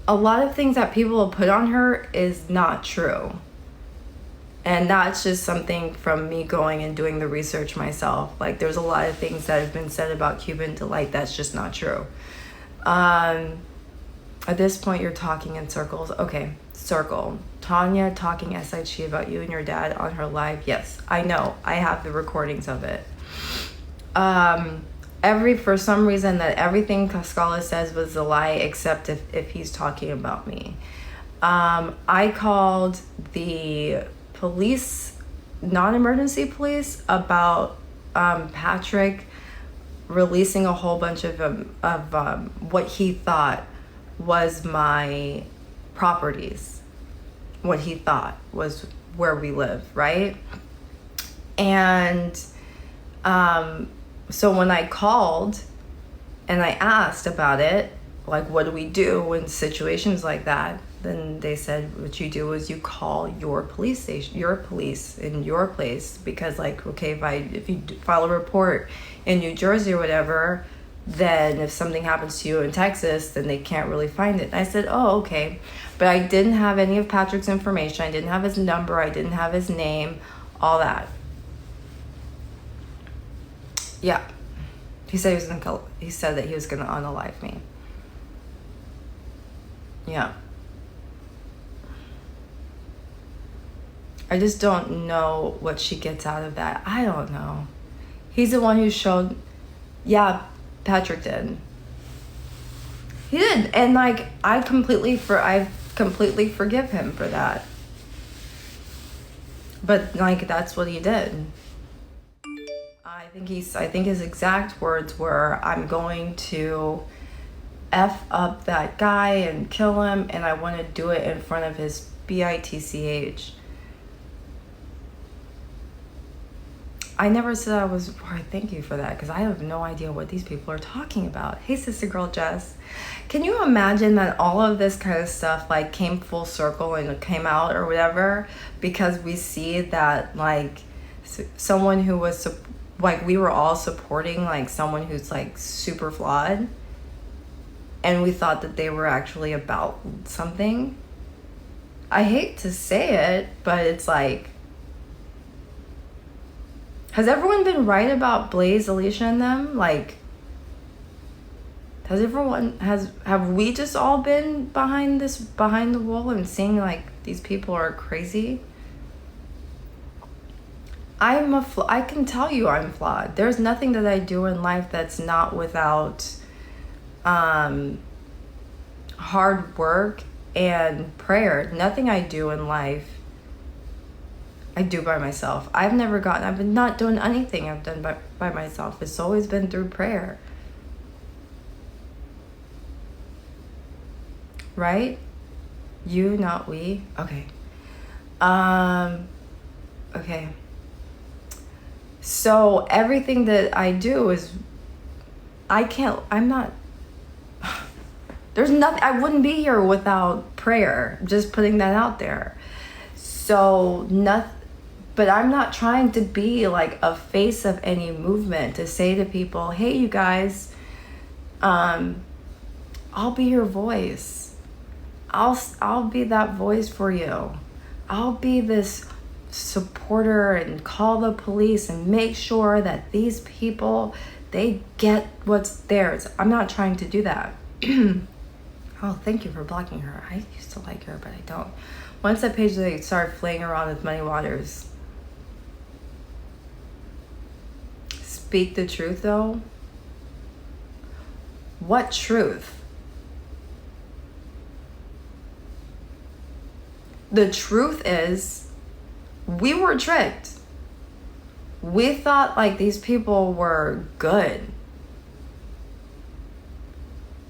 a lot of things that people put on her is not true. And that's just something from me going and doing the research myself. Like, there's a lot of things that have been said about Cuban Delight that's just not true. At this point, you're talking in circles. Okay, circle. Tanya talking SIG about you and your dad on her live. Yes, I know. I have the recordings of it. For some reason, that everything Cascala says was a lie, except if he's talking about me. I called the police, non-emergency police, about Patrick releasing a whole bunch of what he thought was my properties, what he thought was where we live, right? And so when I called and I asked about it, like, what do we do in situations like that? Then they said, what you do is you call your police station, your police in your place, because, like, okay, if you file a report in New Jersey or whatever, then if something happens to you in Texas, then they can't really find it. And I said, oh, okay. But I didn't have any of Patrick's information. I didn't have his number. I didn't have his name, all that. Yeah. He said that he was gonna unalive me. Yeah. I just don't know what she gets out of that. I don't know. He's the one who showed. Yeah, Patrick did. He did, and like I completely forgive him for that. But like that's what he did. I think his exact words were, "I'm going to F up that guy and kill him, and I want to do it in front of his bitch." I never said I was, thank you for that, because I have no idea what these people are talking about. Hey, sister girl Jess. Can you imagine that all of this kind of stuff like came full circle and it came out or whatever because we see that like someone who was like, we were all supporting like someone who's like super flawed, and we thought that they were actually about something? I hate to say it, but it's like, has everyone been right about Blaze, Alicia, and them? Like, have we just all been behind the wall and seeing like these people are crazy? I can tell you I'm flawed. There's nothing that I do in life that's not without hard work and prayer. Nothing I do in life I do by myself. I've been not doing anything I've done by myself. It's always been through prayer. Right? You, not we. Okay. Okay. So everything that I do is, there's nothing, I wouldn't be here without prayer. Just putting that out there. So but I'm not trying to be like a face of any movement to say to people, hey, you guys, I'll be your voice. I'll be that voice for you. I'll be this supporter and call the police and make sure that these people, they get what's theirs. I'm not trying to do that. Oh, thank you for blocking her. I used to like her, but I don't. Once that page, they started flaying around with Muddy Waters. Speak the truth, though. What truth? The truth is, we were tricked. We thought like these people were good.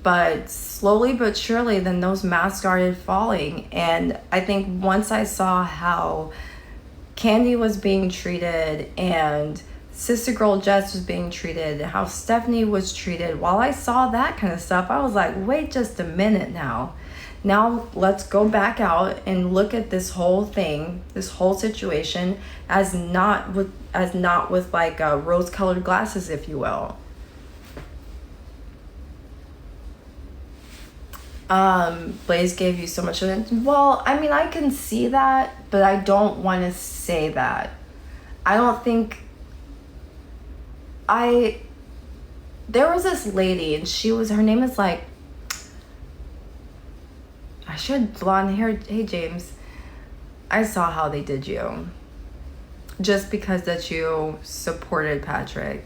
But slowly but surely, then those masks started falling. And I think once I saw how Candy was being treated and Sister Girl Jess was being treated, how Stephanie was treated, while I saw that kind of stuff, I was like, wait just a minute now. Now let's go back out and look at this whole thing, this whole situation, as not with like rose-colored glasses, if you will. Blaze gave you so much attention. Well, I mean, I can see that, but I don't want to say that. I don't think there was this lady, and her name is like, I should blonde hair. Hey, James, I saw how they did you. Just because that you supported Patrick.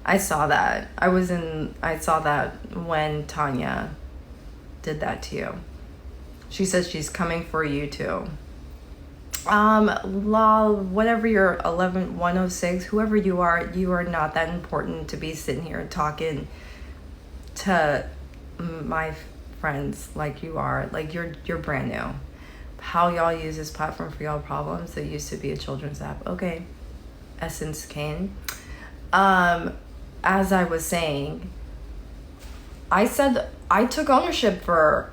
I saw that. I saw that when Tanya did that to you. She says she's coming for you too. Whatever you're 106, whoever you are not that important to be sitting here talking to my friends like you are. Like you're brand new. How y'all use this platform for y'all problems. It used to be a children's app. Okay. Essence Kane. As I was saying, I said I took ownership for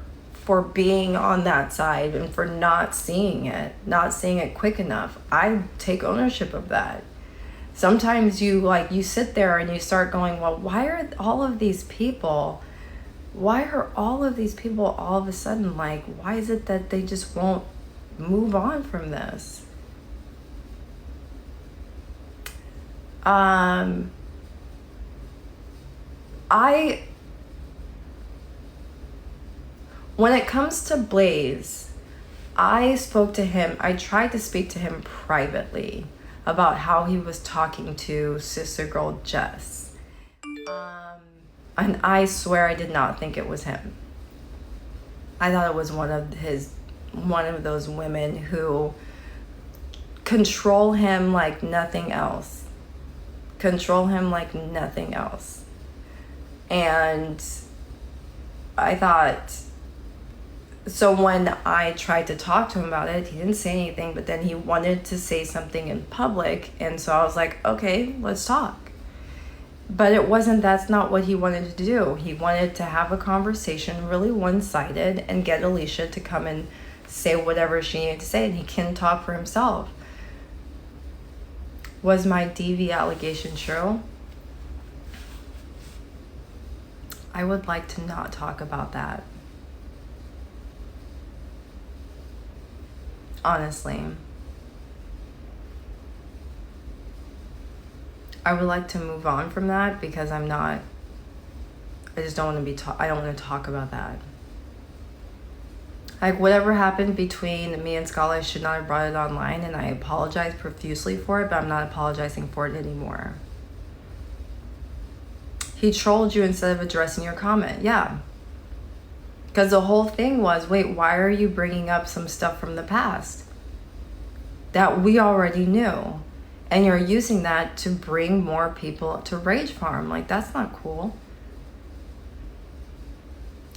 being on that side and for not seeing it quick enough. I take ownership of that. Sometimes you sit there and you start going, well, why are all of these people all of a sudden like, why is it that they just won't move on from this? When it comes to Blaze, I spoke to him. I tried to speak to him privately about how he was talking to sister girl Jess. And I swear I did not think it was him. I thought it was one of those women who control him like nothing else. And I thought, so when I tried to talk to him about it, he didn't say anything, but then he wanted to say something in public. And so I was like, okay, let's talk. But that's not what he wanted to do. He wanted to have a conversation really one-sided and get Alicia to come and say whatever she needed to say, and he can talk for himself. Was my DV allegation true? I would like to not talk about that. Honestly. I would like to move on from that because I just don't want to I don't want to talk about that. Like, whatever happened between me and Scala, I should not have brought it online, and I apologize profusely for it, but I'm not apologizing for it anymore. He trolled you instead of addressing your comment. Yeah. Because the whole thing was, wait, why are you bringing up some stuff from the past that we already knew? And you're using that to bring more people to Rage Farm. Like, that's not cool.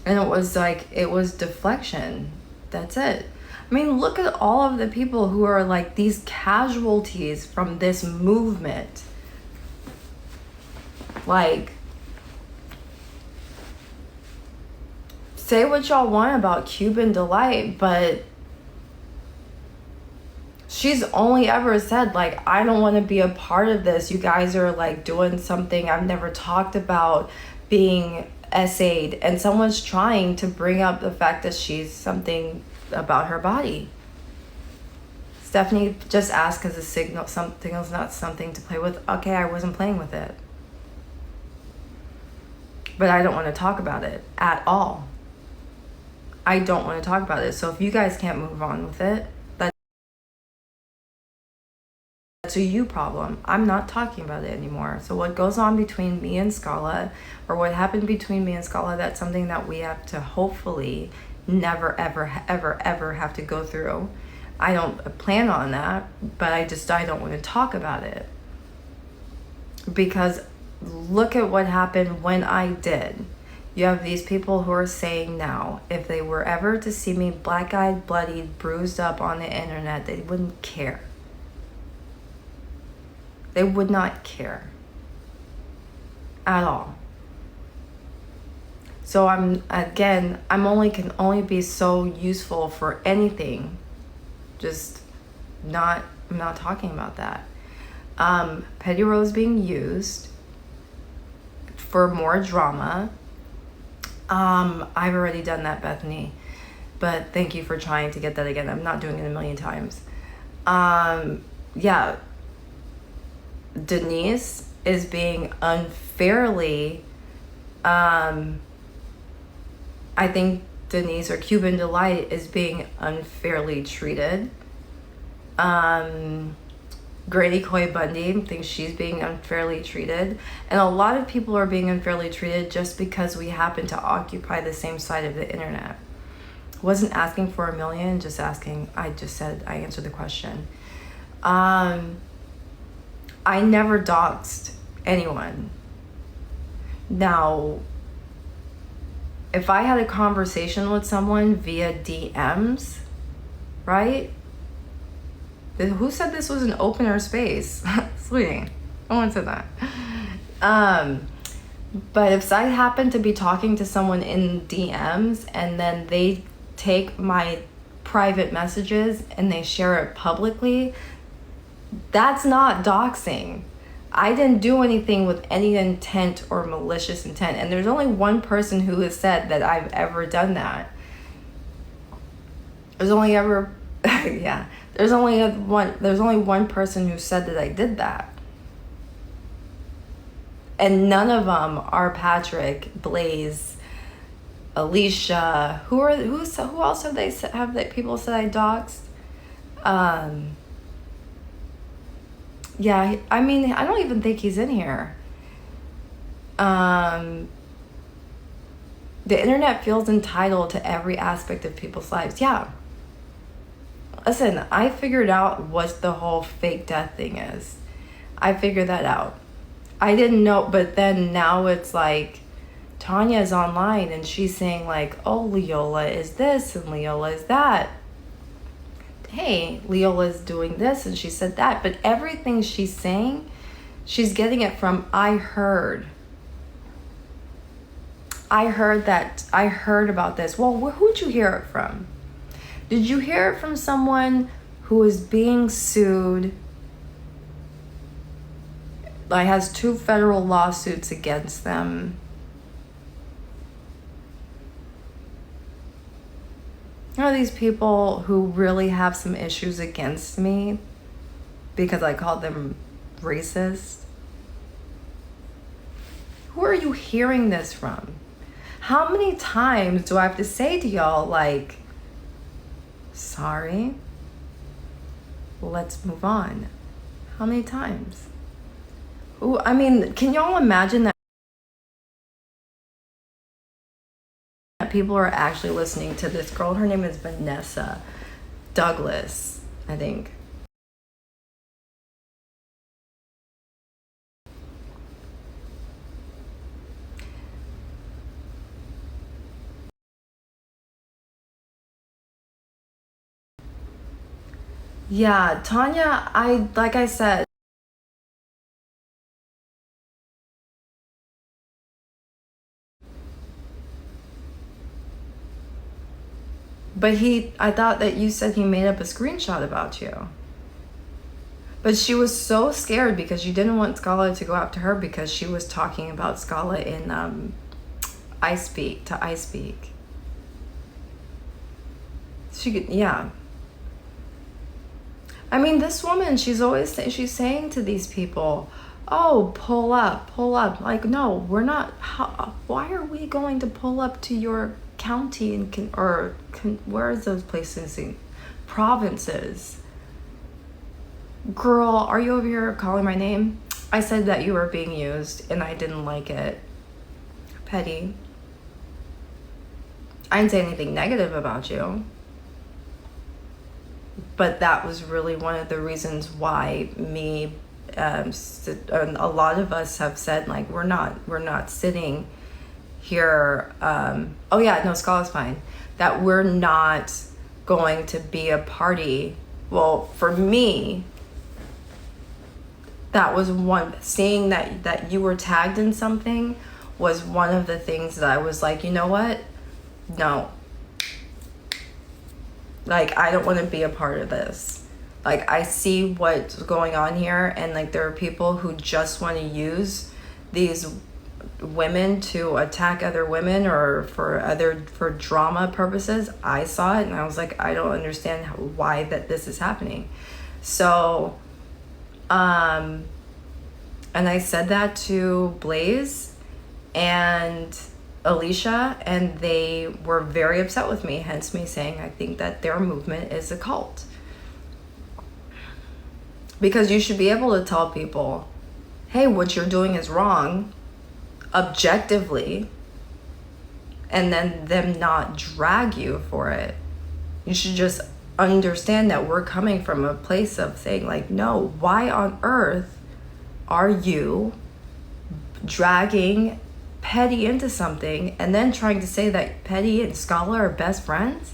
And it was deflection. That's it. I mean, look at all of the people who are like these casualties from this movement. Like, say what y'all want about Cuban Delight, but she's only ever said, like, I don't want to be a part of this. You guys are like doing something I've never talked about, being essayed, and someone's trying to bring up the fact that she's something about her body. Stephanie just asked because the signal's not something to play with. Okay, I wasn't playing with it. But I don't want to talk about it at all. I don't want to talk about it. So if you guys can't move on with it, that's a you problem. I'm not talking about it anymore. So what goes on between me and Scala, or what happened between me and Scala, that's something that we have to hopefully never, ever, ever, ever have to go through. I don't plan on that, but I don't want to talk about it. Because look at what happened when I did. You have these people who are saying now, if they were ever to see me black-eyed, bloodied, bruised up on the internet, they wouldn't care. They would not care at all. So I'm can only be so useful for anything. I'm not talking about that. Petty Rose being used for more drama. I've already done that, Bethany, but thank you for trying to get that again. I'm not doing it a million times. Yeah, Denise is being unfairly, I think Denise or Cuban Delight is being unfairly treated. Grady Coy Bundy thinks she's being unfairly treated. And a lot of people are being unfairly treated just because we happen to occupy the same side of the internet. Wasn't asking for a million, just asking, I answered the question. I never doxed anyone. Now, if I had a conversation with someone via DMs, right? Who said this was an opener space? Sweetie, no one said that. But if I happen to be talking to someone in DMs and then they take my private messages and they share it publicly, that's not doxing. I didn't do anything with any intent or malicious intent. And there's only one person who has said that I've ever done that. There's only one person who said that I did that. And none of them are Patrick, Blaze, Alicia. Who else have people said I doxed? Yeah, I mean, I don't even think he's in here. The internet feels entitled to every aspect of people's lives. Yeah. Listen, I figured out what the whole fake death thing is. I figured that out. I didn't know, but then now it's like Tanya's online and she's saying like, oh, Leola is this and Leola is that. Hey, Leola's doing this and she said that. But everything she's saying, she's getting it from I heard about this. Well, who'd you hear it from? Did you hear it from someone who is being sued, like has 2 federal lawsuits against them? You know, these people who really have some issues against me because I called them racist. Who are you hearing this from? How many times do I have to say to y'all, like, sorry, let's move on? How many times? Ooh, I mean, can y'all imagine that people are actually listening to this girl? Her name is Vanessa Douglas, I think. Yeah, Tanya, like I said, but I thought that you said he made up a screenshot about you. But she was so scared because you didn't want Scala to go after her because she was talking about Scala in I Speak. Yeah. I mean, this woman, she's saying to these people, oh, pull up. Like, no, we're not. Why are we going to pull up to your county where is those places? Provinces. Girl, are you over here calling my name? I said that you were being used and I didn't like it. Petty. I didn't say anything negative about you. But that was really one of the reasons why a lot of us have said, like, we're not sitting here. Oh yeah, no, Scala's fine. That we're not going to be a party. Well, for me, that was one, seeing that you were tagged in something was one of the things that I was like, you know what? No. Like, I don't want to be a part of this. Like, I see what's going on here, and like there are people who just want to use these women to attack other women or for drama purposes. I saw it and I was like, I don't understand why this is happening. So and I said that to Blaze and Alicia, and they were very upset with me, hence me saying I think that their movement is a cult. Because you should be able to tell people, hey, what you're doing is wrong, objectively, and then them not drag you for it. You should just understand that we're coming from a place of saying, like, no, why on earth are you dragging Petty into something and then trying to say that Petty and Scala are best friends?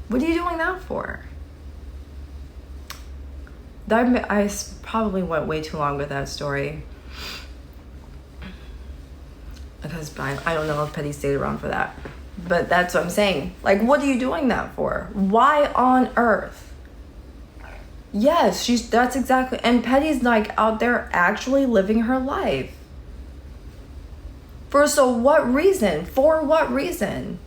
What are you doing that for? I probably went way too long with that story, because I don't know if Petty stayed around for that. But that's what I'm saying. Like, what are you doing that for? Why on earth? Yes, that's exactly, and Petty's like out there actually living her life. So what reason? For what reason?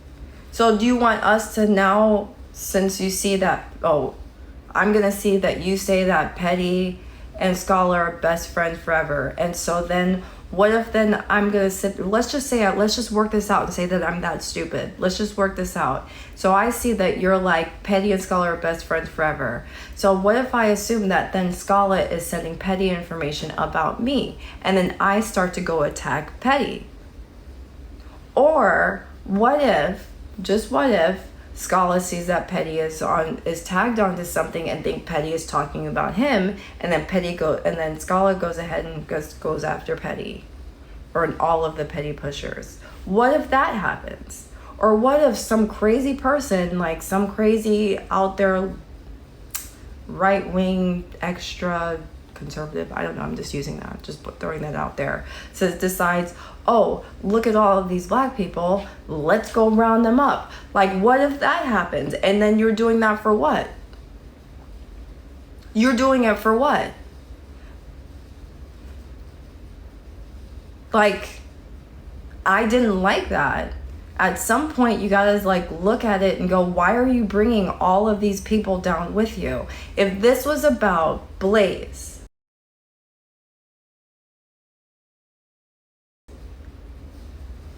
So do you want us to now, since you see that, I'm gonna see that you say that Petty and Scala are best friends forever, and so then what if then I'm gonna let's just work this out and say that I'm that stupid. Let's just work this out. So I see that you're like, Petty and Scala are best friends forever. So what if I assume that then Scala is sending Petty information about me, and then I start to go attack Petty? Or what if Scala sees that Petty is tagged onto something and think Petty is talking about him, and then Scala goes ahead and goes after Petty, or all of the Petty pushers? What if that happens? Or what if some crazy person, like some crazy out there right-wing extra conservative, I don't know, I'm just using that, throwing that out there, decides, oh, look at all of these black people, let's go round them up. Like, what if that happens? And then you're doing that for what? You're doing it for what? Like, I didn't like that. At some point, you gotta like look at it and go, why are you bringing all of these people down with you? If this was about Blaze,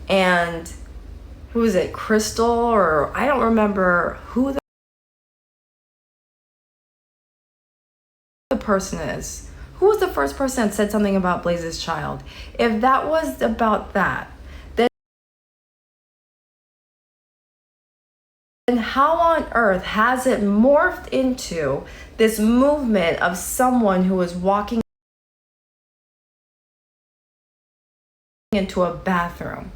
and who is it, Crystal, or I don't remember who the person is. Who was the first person that said something about Blaze's child? If that was about that, then how on earth has it morphed into this movement of someone who is walking into a bathroom?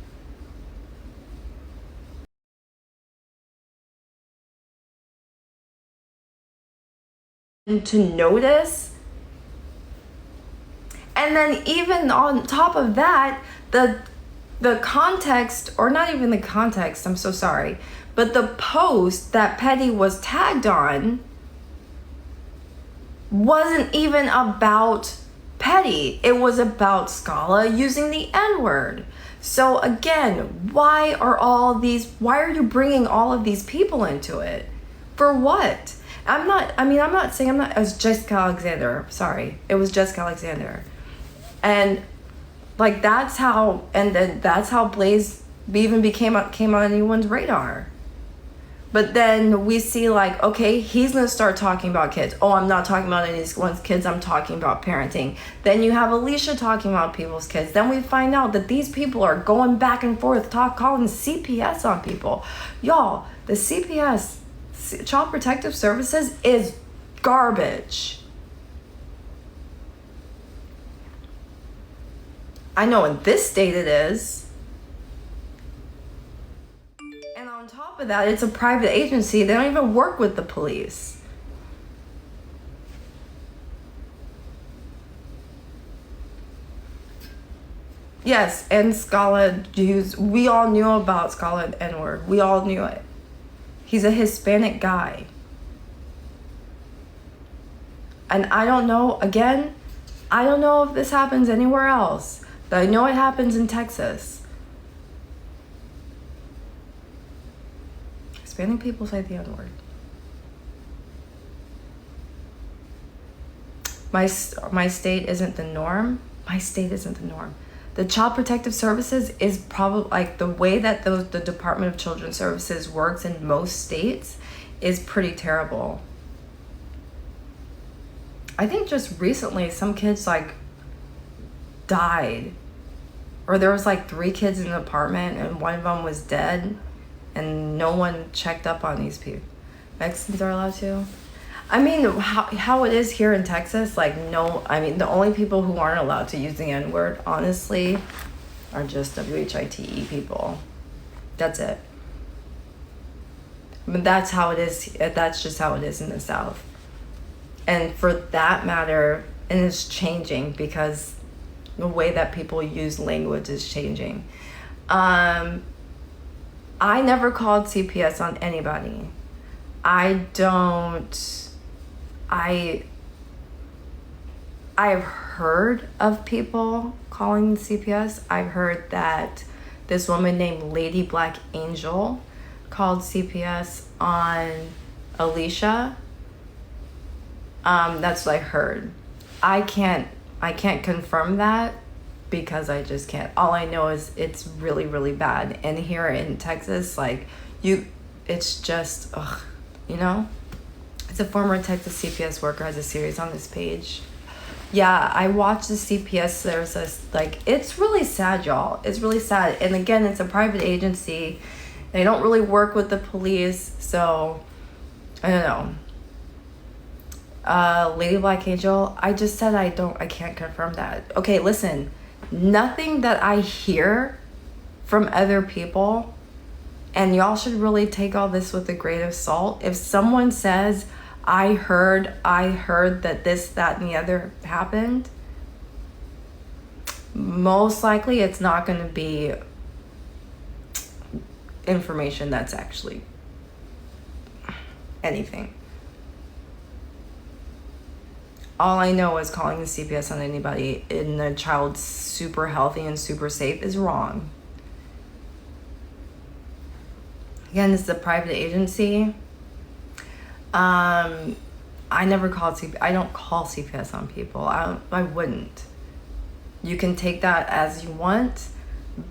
And to notice, and then even on top of that, the context, or not even the context, I'm so sorry, but the post that Petty was tagged on wasn't even about Petty. It was about Scala using the N-word. So again, why are you bringing all of these people into it? For what? I'm not saying it was Jessica Alexander. Sorry. It was Jessica Alexander. And like that's how Blaze even came on anyone's radar. But then we see like, okay, he's gonna start talking about kids. Oh, I'm not talking about anyone's kids, I'm talking about parenting. Then you have Alicia talking about people's kids. Then we find out that these people are going back and forth, calling CPS on people. Y'all, the CPS, Child Protective Services, is garbage. I know in this state it is. And on top of that, it's a private agency. They don't even work with the police. Yes, and Scala, we all knew about Scala and N-word. We all knew it. He's a Hispanic guy. And I don't know, again, I don't know if this happens anywhere else, I know it happens in Texas. Hispanic people say the N-word. My state isn't the norm. My state isn't the norm. The Child Protective Services is probably, like, the way that the Department of Children's Services works in most states is pretty terrible. I think just recently some kids, like, died. Or there was, like, 3 kids in an apartment and one of them was dead and no one checked up on these people. Mexicans are allowed to? I mean, how it is here in Texas, like, no, I mean, the only people who aren't allowed to use the N-word, honestly, are just WHITE people. That's it. I mean, that's how it is. That's just how it is in the South. And for that matter, and it's changing because the way that people use language is changing. I never called CPS on anybody. I've heard of people calling CPS. I've heard that this woman named Lady Black Angel called CPS on Alicia. That's what I heard. I can't confirm that because I just can't. All I know is it's really, really bad. And here in Texas, like, it's just, ugh, you know? It's a former Texas CPS worker has a series on this page. Yeah, I watched the CPS. There's this, like, it's really sad, y'all. It's really sad. And again, it's a private agency. They don't really work with the police. So, I don't know. Lady Black Angel, I just said I can't confirm that. Okay, listen. Nothing that I hear from other people, and y'all should really take all this with a grain of salt. If someone says, I heard that this, that, and the other happened, most likely it's not going to be information that's actually anything. All I know is calling the CPS on anybody in a child super healthy and super safe is wrong. Again, this is a private agency. I never called CPS. I don't call CPS on people. I wouldn't. You can take that as you want,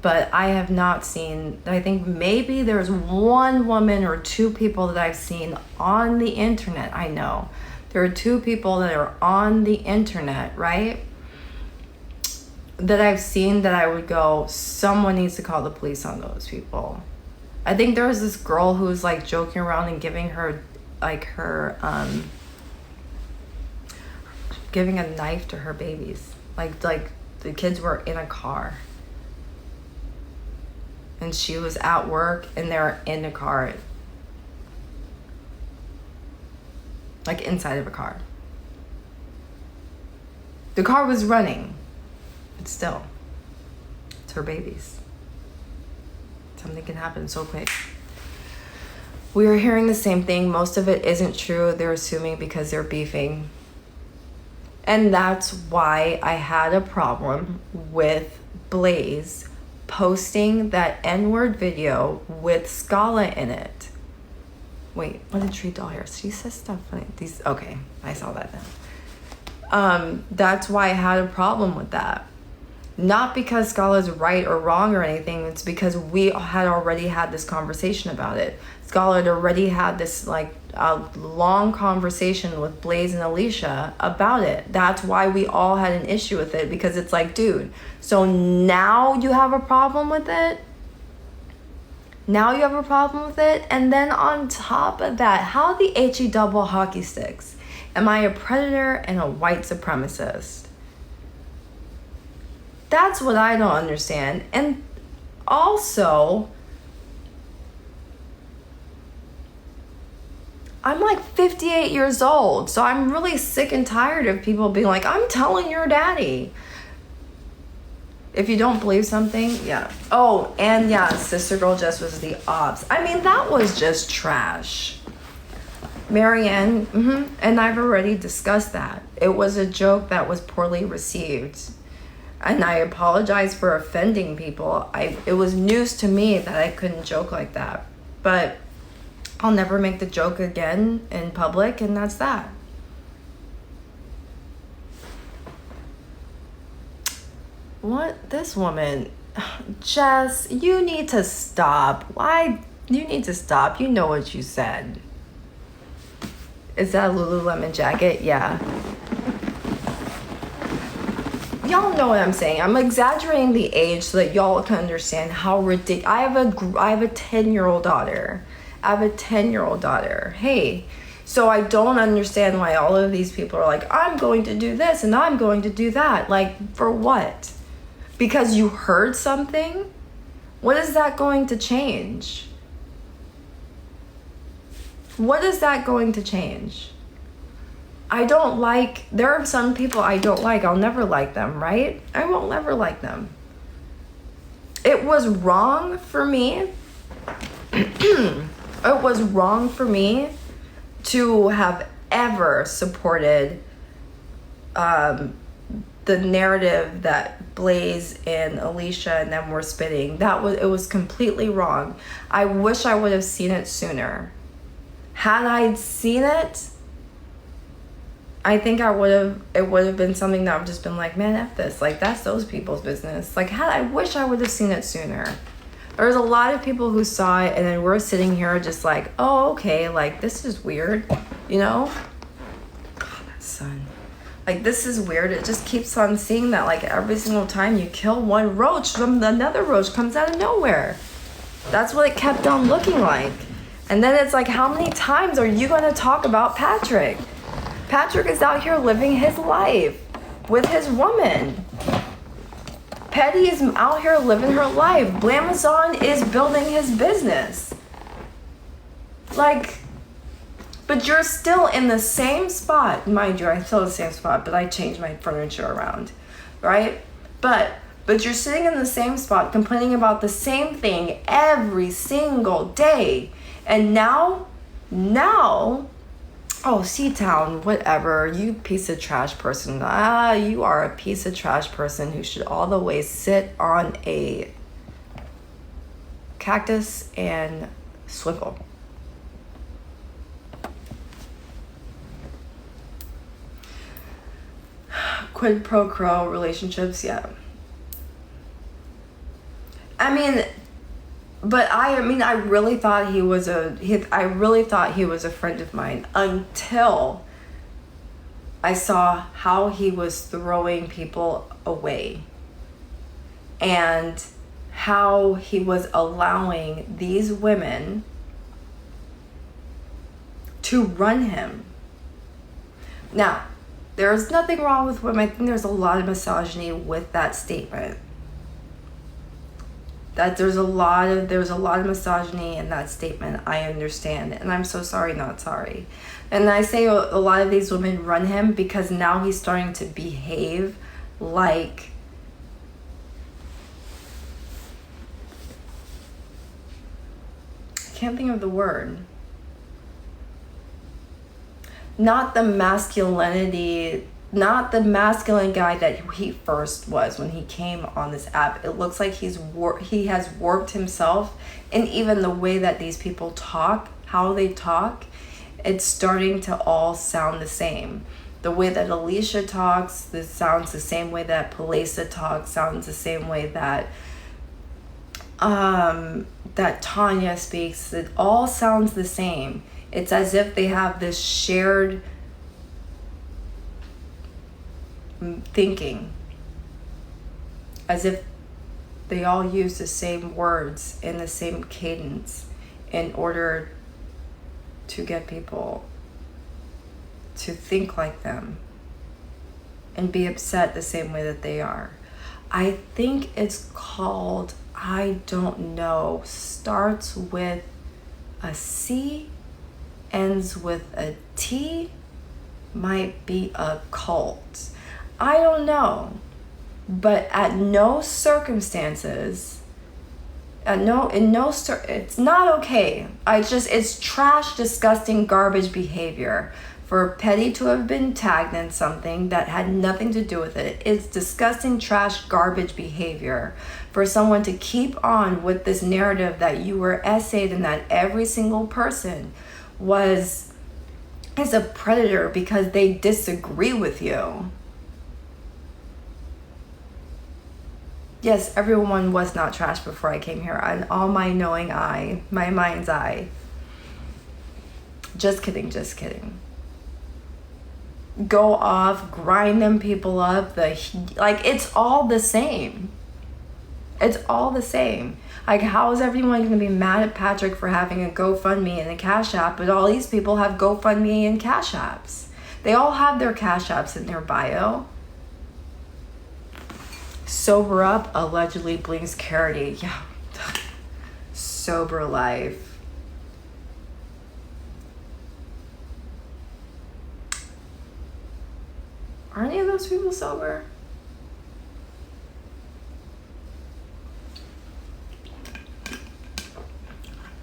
but I have not seen, I think maybe there's one woman or 2 people that I've seen on the internet. I know. There are 2 people that are on the internet, right? That I've seen that I would go, someone needs to call the police on those people. I think there was this girl who was, like, joking around and giving her, like, giving a knife to her babies. Like the kids were in a car. And she was at work and they were in a car. Like, inside of a car. The car was running, but still, it's her babies. Something can happen so quick. We are hearing the same thing. Most of it isn't true. They're assuming because they're beefing. And that's why I had a problem with Blaze posting that N-word video with Scala in it. Wait, what did Tree Doll here? She says stuff funny. Okay, I saw that then. That's why I had a problem with that. Not because Scala's right or wrong or anything. It's because we had already had this conversation about it. Scala had already had this, like, a long conversation with Blaze and Alicia about it. That's why we all had an issue with it, because it's like, dude, so now you have a problem with it? Now you have a problem with it? And then on top of that, how the HE double hockey sticks? Am I a predator and a white supremacist? That's what I don't understand. And also, I'm like 58 years old, so I'm really sick and tired of people being like, I'm telling your daddy. If you don't believe something, yeah. Oh, and yeah, Sister Girl Jess was the ops. I mean, that was just trash. Marianne, and I've already discussed that. It was a joke that was poorly received. And I apologize for offending people. It was news to me that I couldn't joke like that. But I'll never make the joke again in public, and that's that. What? This woman, Jess, you need to stop. Why? You need to stop. You know what you said. Is that a Lululemon jacket? Yeah. Y'all know what I'm saying. I'm exaggerating the age so that y'all can understand how ridiculous. I have a 10-year-old daughter. Hey, so I don't understand why all of these people are like, I'm going to do this and I'm going to do that. Like, for what? Because you heard something? What is that going to change? What is that going to change? There are some people I don't like. I'll never like them, right? I won't never like them. It was wrong for me. It was wrong for me to have ever supported the narrative that Blaze and Alicia and them were spitting. It was completely wrong. I wish I would have seen it sooner. Had I seen it, I think it would have been something that I've just been like, man, F this. Like, that's those people's business. Like, I wish I would have seen it sooner. There's a lot of people who saw it and then we're sitting here just like, oh, okay, like, this is weird, you know? God, that sun. Like, this is weird. It just keeps on seeing that, like, every single time you kill one roach, another roach comes out of nowhere. That's what it kept on looking like. And then it's like, how many times are you going to talk about Patrick? Patrick is out here living his life with his woman. Petty is out here living her life. Blamazon is building his business. Like, but you're still in the same spot. Mind you, I'm still in the same spot, but I changed my furniture around, right? But you're sitting in the same spot complaining about the same thing every single day. And now, oh, C-Town, whatever, you piece of trash person. You are a piece of trash person who should all the way sit on a cactus and swivel. Quid pro quo relationships, yeah. I really thought he was a friend of mine until I saw how he was throwing people away and how he was allowing these women to run him. Now, there's nothing wrong with women. I think there's a lot of misogyny with that statement. That there's a lot of misogyny in that statement. I understand, and I'm so sorry, not sorry. And I say a lot of these women run him because now he's starting to behave like I can't think of the word. Not the masculinity. Not the masculine guy that he first was when he came on this app. It looks like he has warped himself, and even the way that these people talk, how they talk, it's starting to all sound the same. The way that Alicia talks, this sounds the same way that Palesa talks, sounds the same way that that Tanya speaks. It all sounds the same. It's as if they have this shared thinking, as if they all use the same words in the same cadence in order to get people to think like them and be upset the same way that they are. I think it's called, I don't know, starts with a C, ends with a T, might be a cult. I don't know, but at no circumstances, it's not okay. It's trash, disgusting, garbage behavior for Petty to have been tagged in something that had nothing to do with it. It's disgusting, trash, garbage behavior for someone to keep on with this narrative that you were essayed and that every single person is a predator because they disagree with you. Yes, everyone was not trash before I came here. And all my knowing eye, my mind's eye. Just kidding, just kidding. Go off, grind them people up. It's all the same. It's all the same. Like, how is everyone going to be mad at Patrick for having a GoFundMe and a Cash App, but all these people have GoFundMe and Cash Apps? They all have their Cash Apps in their bio. Sober up, allegedly blinks Carity. Yeah. Sober life. Are any of those people sober?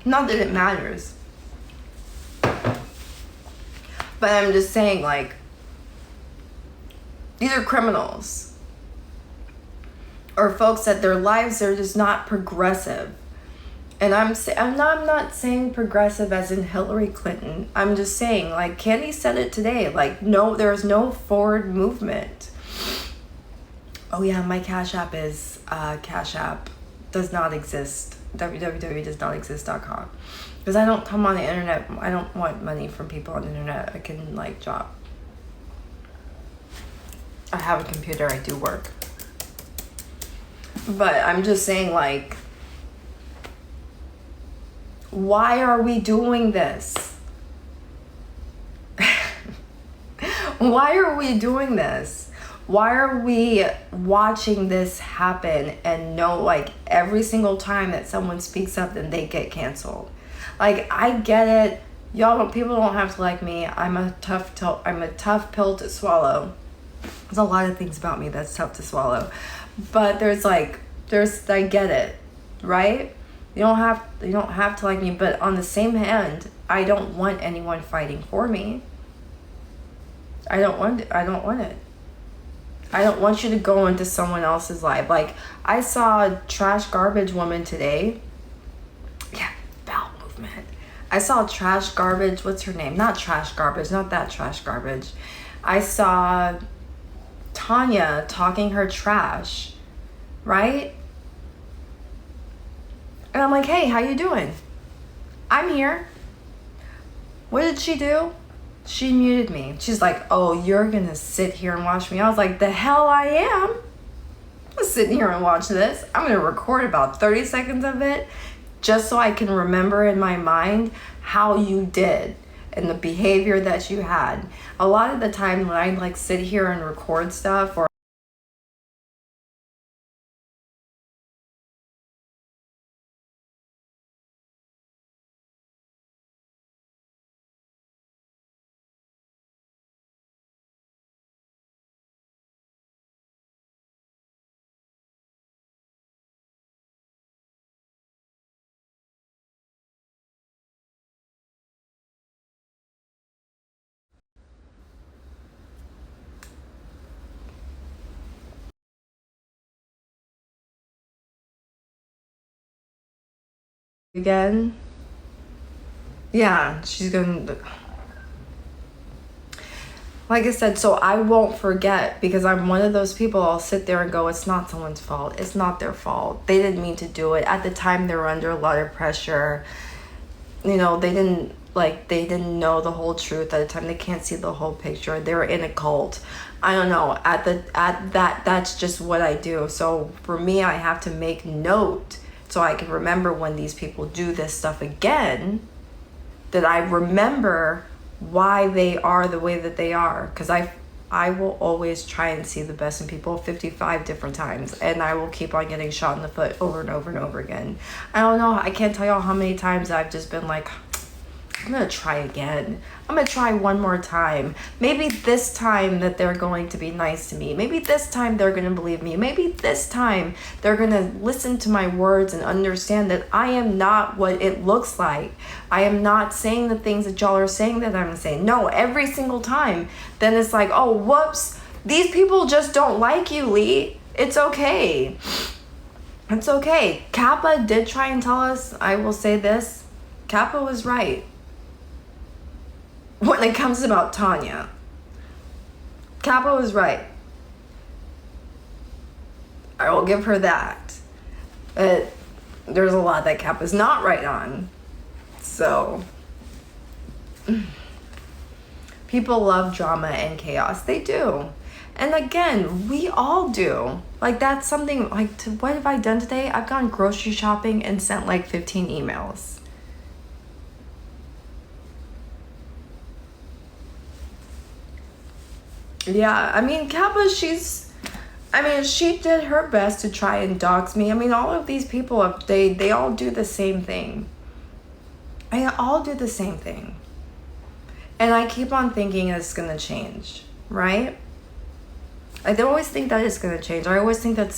Not that it matters. But I'm just saying, like, these are criminals. Or folks that their lives are just not progressive. And I'm not saying progressive as in Hillary Clinton. I'm just saying, like, Candy said it today. Like, no, there's no forward movement. Oh yeah, my Cash App is Cash App does not exist. www.doesnotexist.com. Because I don't come on the internet. I don't want money from people on the internet. I can, like, drop. I have a computer. I do work. But I'm just saying, like, why are we doing this? Why are we doing this? Why are we watching this happen and know, like, every single time that someone speaks up, then they get canceled? Like, I get it. People don't have to like me. I'm a tough pill to swallow. There's a lot of things about me that's tough to swallow. But I get it, right? You don't have to like me, but on the same hand, I don't want anyone fighting for me. I don't want it. I don't want you to go into someone else's life. Like, I saw a trash garbage woman today. Yeah, bowel movement. I saw trash garbage, what's her name? Not trash garbage, not that trash garbage. I saw Tanya talking her trash, right? And I'm like, hey, how you doing? I'm here. What did she do? She muted me. She's like, oh, you're gonna sit here and watch me. I was like, the hell I am. I'm sitting here and watch this. I'm gonna record about 30 seconds of it just so I can remember in my mind how you did and the behavior that you had. A lot of the time when I, like, sit here and record stuff, or again, yeah, she's gonna, like I said, so I won't forget, because I'm one of those people. I'll sit there and go, it's not someone's fault. It's not their fault. They didn't mean to do it. At the time, they were under a lot of pressure. You know, they didn't know the whole truth at the time. They can't see the whole picture. They were in a cult. I don't know. That's just what I do. So for me, I have to make note so I can remember when these people do this stuff again, that I remember why they are the way that they are. Because I will always try and see the best in people 55 different times, and I will keep on getting shot in the foot over and over and over again. I don't know. I can't tell y'all how many times I've just been like, I'm going to try again. I'm going to try one more time. Maybe this time that they're going to be nice to me. Maybe this time they're going to believe me. Maybe this time they're going to listen to my words and understand that I am not what it looks like. I am not saying the things that y'all are saying that I'm saying. No, every single time. Then it's like, oh, whoops. These people just don't like you, Lee. It's okay. It's okay. Kappa did try and tell us, I will say this, Kappa was right. When it comes about Tanya, Kappa was right. I will give her that. But there's a lot that Kappa's not right on. So, people love drama and chaos. They do. And again, we all do. Like, that's something, like, what have I done today? I've gone grocery shopping and sent like 15 emails. Yeah, I mean, Kappa, she did her best to try and dox me. I mean, all of these people, they all do the same thing. They all do the same thing. And I keep on thinking it's going to change, right? I don't always think that it's going to change. I always think that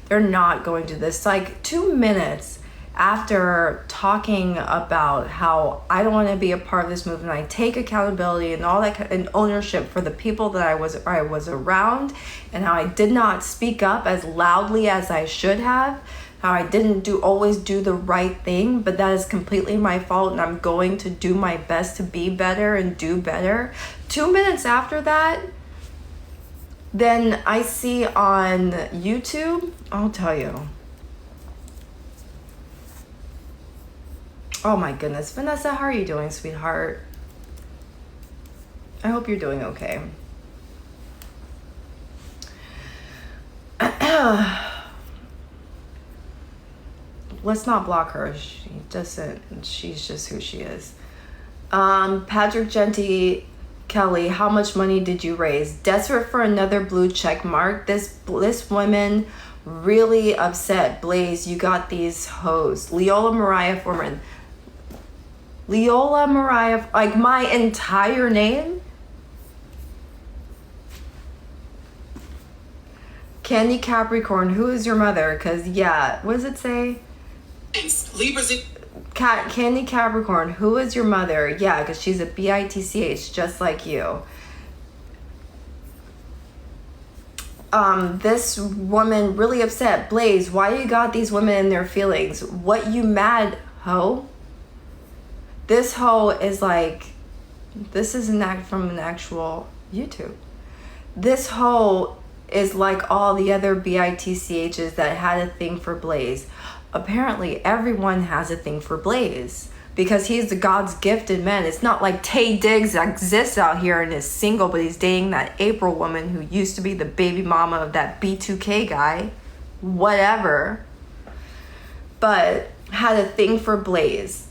they're not going to this. Like 2 minutes after talking about how I don't want to be a part of this movement, I take accountability and all that and ownership for the people that I was around, and how I did not speak up as loudly as I should have, how I didn't always do the right thing, but that is completely my fault, and I'm going to do my best to be better and do better. 2 minutes after that, then I see on YouTube, I'll tell you. Oh my goodness. Vanessa, how are you doing, sweetheart? I hope you're doing okay. Let's not block her. She's just who she is. Patrick Genty Kelly, how much money did you raise? Desperate for another blue check mark. This woman really upset. Blaze, you got these hoes. Leola Mariah Foreman. Leola Mariah, like my entire name? Candy Capricorn, who is your mother? Because, yeah, what does it say? Libras. Candy Capricorn, who is your mother? Yeah, because she's a bitch, just like you. This woman really upset. Blaze, why you got these women in their feelings? What you mad, hoe? This hoe is like, this is an act from an actual YouTube. This hoe is like all the other bitchs that had a thing for Blaze. Apparently everyone has a thing for Blaze because he's the God's gifted man. It's not like Tay Diggs exists out here and is single, but he's dating that April woman who used to be the baby mama of that B2K guy. Whatever. But had a thing for Blaze.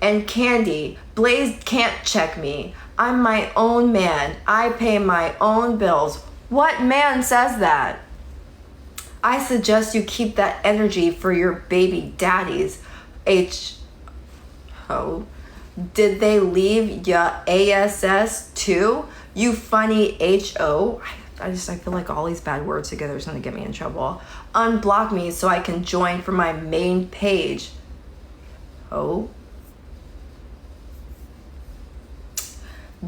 And Candy, Blaze can't check me. I'm my own man. I pay my own bills. What man says that? I suggest you keep that energy for your baby daddies. Ho. Did they leave ya ASS too? You funny HO. I feel like all these bad words together is going to get me in trouble. Unblock me so I can join for my main page. Ho.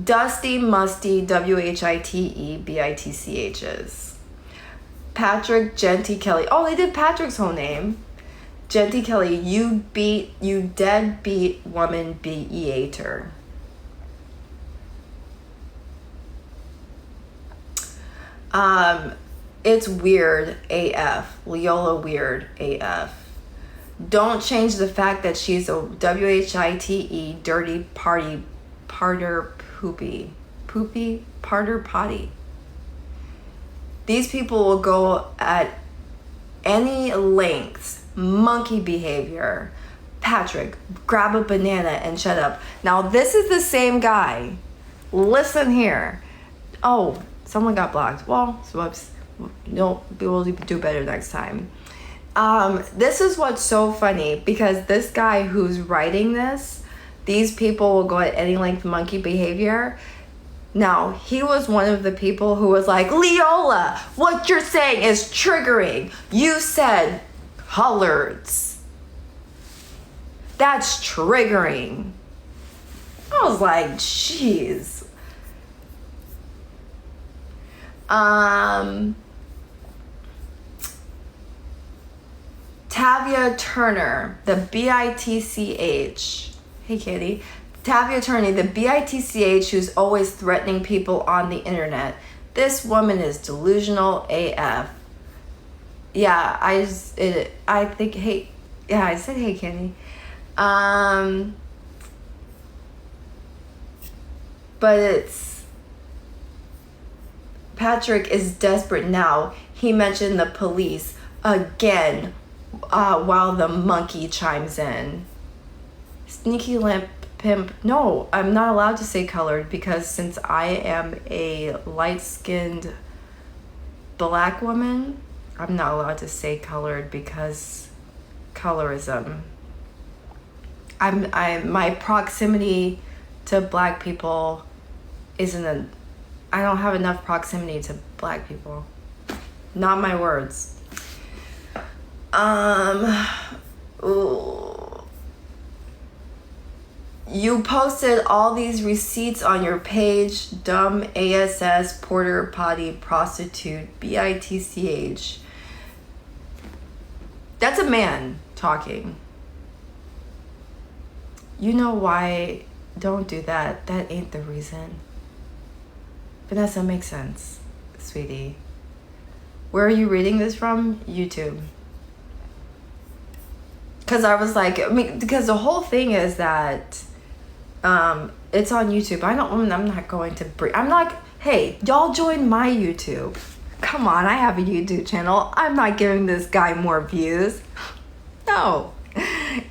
Dusty Musty WHITE BITCHs. Patrick Genty Kelly. Oh, they did Patrick's whole name. Genty Kelly, you deadbeat woman beater. It's weird AF. Leola weird AF. Don't change the fact that she's a WHITE dirty parter potty. These people will go at any lengths. Monkey behavior. Patrick, grab a banana and shut up. Now this is the same guy. Listen here. Oh, someone got blocked. Well, whoops. We'll do better next time. This is what's so funny because this guy who's writing this these people will go at any length monkey behavior. Now, he was one of the people who was like, Leola, what you're saying is triggering. You said coloreds. That's triggering. I was like, jeez. Tavia Turner, the BITCH. Hey, Katie. Tavia Turner, the BITCH, who's always threatening people on the internet. This woman is delusional AF. Yeah, I think, hey, yeah, I said, hey, Kenny. But it's, Patrick is desperate now. He mentioned the police again while the monkey chimes in. Sneaky lamp pimp. No, I'm not allowed to say colored because since I am a light-skinned black woman, I'm not allowed to say colored because colorism. My proximity to black people isn't I don't have enough proximity to black people. Not my words. Ooh. You posted all these receipts on your page. Dumb ASS, porter, potty, prostitute, BITCH. That's a man talking. You know why? Don't do that. That ain't the reason. Vanessa, makes sense, sweetie. Where are you reading this from? YouTube. Because I was like, because the whole thing is that it's on YouTube. I'm not going to I'm not, hey, y'all join my YouTube. Come on, I have a YouTube channel. I'm not giving this guy more views. No.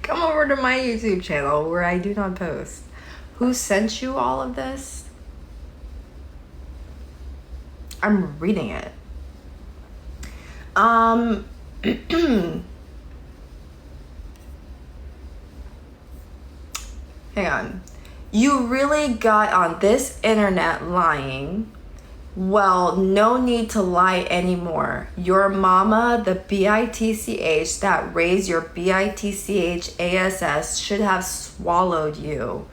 Come over to my YouTube channel where I do not post. Who sent you all of this? I'm reading it. Hang on. You really got on this internet lying. Well, no need to lie anymore. Your mama, the BITCH that raised your BITCH ASS should have swallowed you.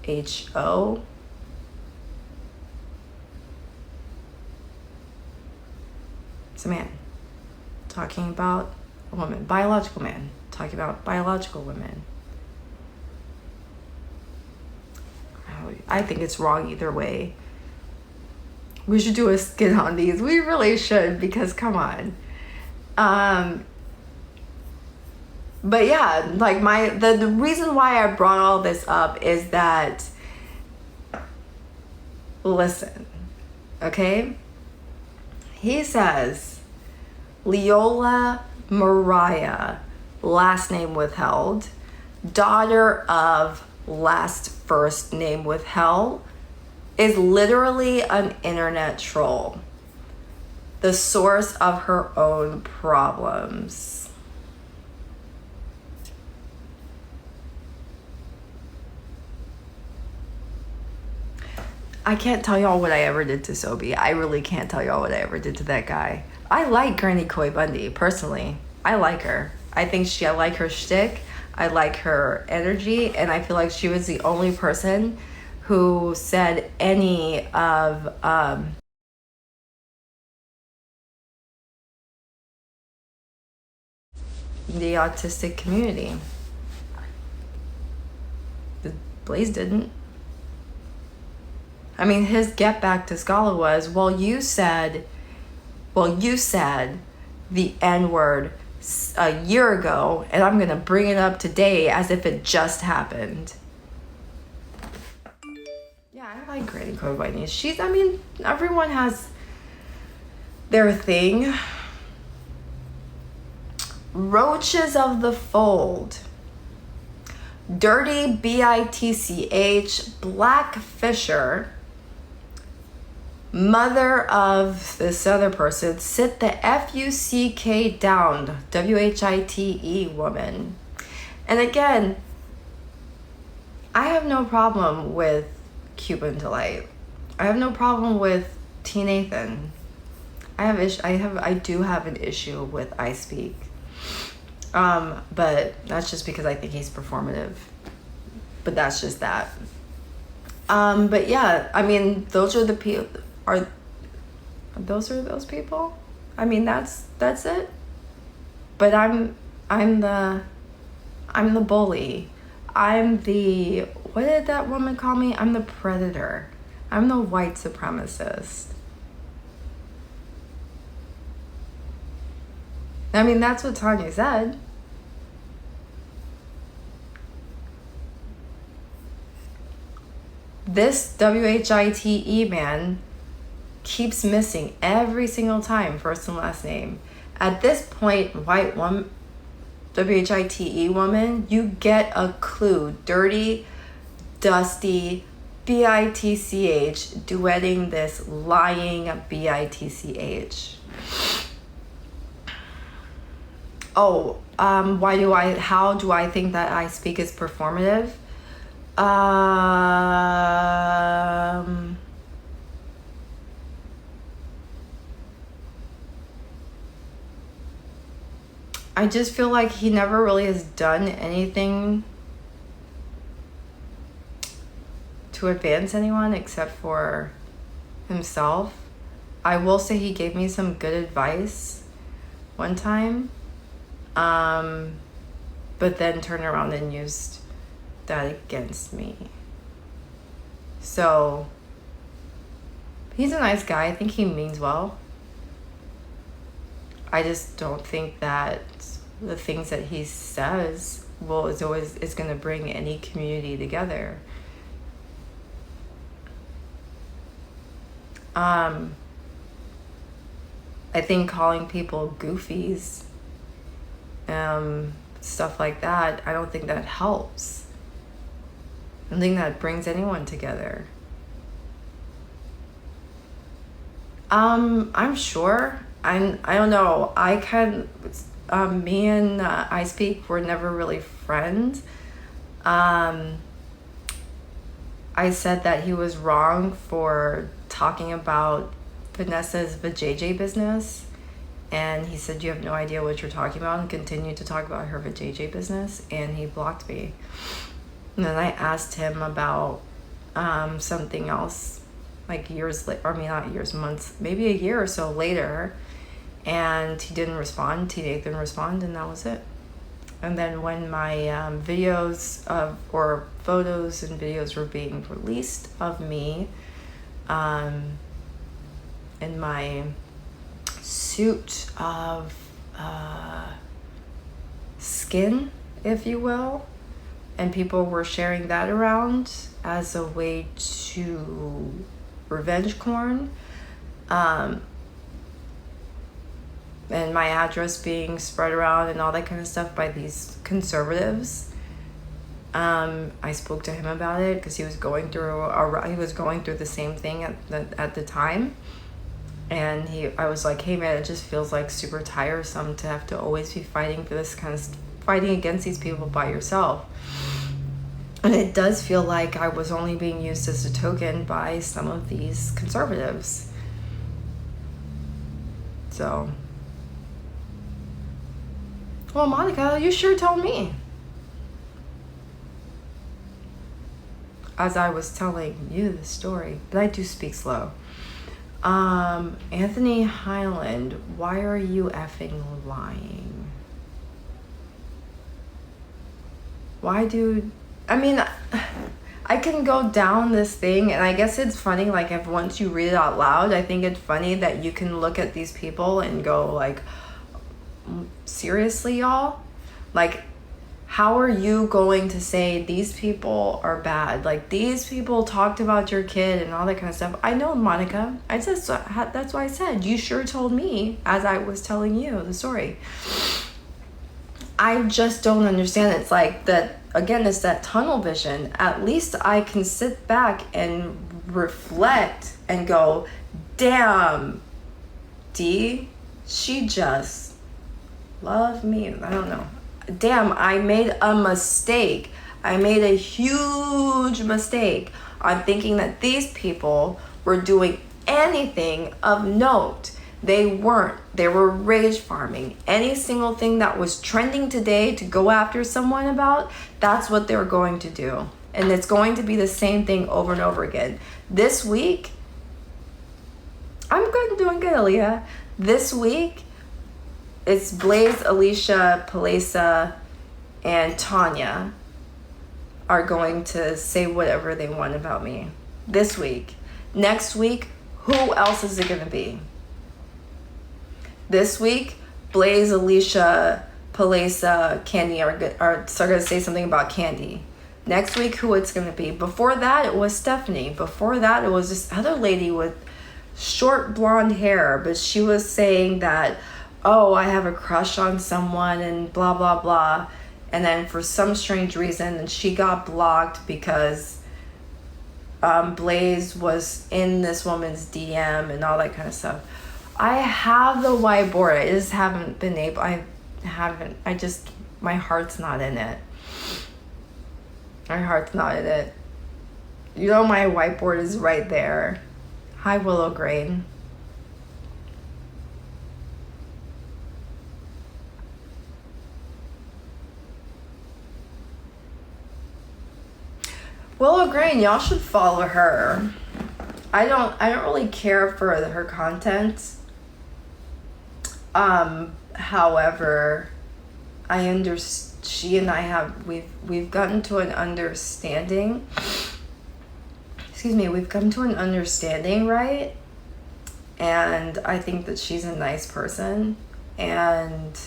HO. It's a man talking about a woman, biological man talking about biological women. I think it's wrong either way. We should do a skit on these. We really should, because come on. But yeah, like the reason why I brought all this up is that, listen, okay? He says, Leola Mariah, last name withheld, daughter of last first name withheld, is literally an internet troll, the source of her own problems. I can't tell y'all what I ever did to Sobi. I really can't tell y'all what I ever did to that guy. I like Granny Coy Bundy, personally. I like her. I like her shtick. I like her energy, and I feel like she was the only person who said any of the autistic community. Blaze didn't. I mean, his get back to Scala was, well, you said the N-word a year ago, and I'm gonna bring it up today as if it just happened. Yeah, I like Granny Code Whitney. Everyone has their thing. Roaches of the Fold. Dirty BITCH, Black Fisher, mother of this other person, sit the FUCK down, WHITE woman. And again, have no problem with Cuban Delight. I have no problem with T. Nathan. I do have an issue with I Speak. But that's just because I think he's performative. But that's just that. But yeah, I mean, those are the people. Those people? I mean, that's it. But I'm the bully. I'm the, what did that woman call me? I'm the predator. I'm the white supremacist. I mean, that's what Tanya said. This WHITE man keeps missing every single time, first and last name. At this point, white woman, WHITE woman, you get a clue. Dirty, dusty, BITCH, duetting this lying BITCH. Oh, how do I think that I Speak is performative? I just feel like he never really has done anything to advance anyone except for himself. I will say he gave me some good advice one time, but then turned around and used that against me. So he's a nice guy. I think he means well. I just don't think that the things that he says is going to bring any community together. I think calling people goofies, stuff like that, I don't think that helps. I don't think that brings anyone together. I'm sure. I don't know. Me and I Speak were never really friends. I said that he was wrong for talking about Vanessa's vajayjay business, and he said, you have no idea what you're talking about, and continued to talk about her vajayjay business, and he blocked me. And then I asked him about something else, like months, maybe a year or so later, and he didn't respond. T. Nathan responded, and that was it. And then when my videos or photos and videos were being released of me in my suit of skin, if you will, and people were sharing that around as a way to revenge porn, and my address being spread around and all that kind of stuff by these conservatives. I spoke to him about it because he was going through the same thing at the time, and I was like, hey man, it just feels like super tiresome to have to always be fighting against these people by yourself. And it does feel like I was only being used as a token by some of these conservatives. So, well, Monica, you sure told me. As I was telling you the story, but I do speak slow. Anthony Highland, why are you effing lying? I can go down this thing, and I guess it's funny, like, if once you read it out loud, I think it's funny that you can look at these people and go, like, seriously, y'all? Like, how are you going to say these people are bad? Like, these people talked about your kid and all that kind of stuff. I know, Monica. That's why I said, you sure told me as I was telling you the story. I just don't understand. It's like that, again, it's that tunnel vision. At least I can sit back and reflect and go, damn, D, she just loved me. I don't know. Damn, I made a mistake. I made a huge mistake on thinking that these people were doing anything of note. They weren't. They were rage farming. Any single thing that was trending today to go after someone about, that's what they were going to do. And it's going to be the same thing over and over again. This week, I'm good, doing good, Aaliyah. This week, it's Blaze, Alicia, Palesa, and Tanya are going to say whatever they want about me. This week. Next week, who else is it going to be? This week, Blaze, Alicia, Palesa, Candy are going to say something about Candy. Next week, who it's going to be. Before that, it was Stephanie. Before that, it was this other lady with short blonde hair. But she was saying that, oh, I have a crush on someone and blah, blah, blah. And then for some strange reason, she got blocked because Blaze was in this woman's DM and all that kind of stuff. I have the whiteboard. I just haven't been able. My heart's not in it. My heart's not in it. You know, my whiteboard is right there. Hi, Willow Grain. Willow Grain, y'all should follow her. I don't really care for her content. However, she and I have we've gotten to an understanding. We've come to an understanding, right? And I think that she's a nice person, and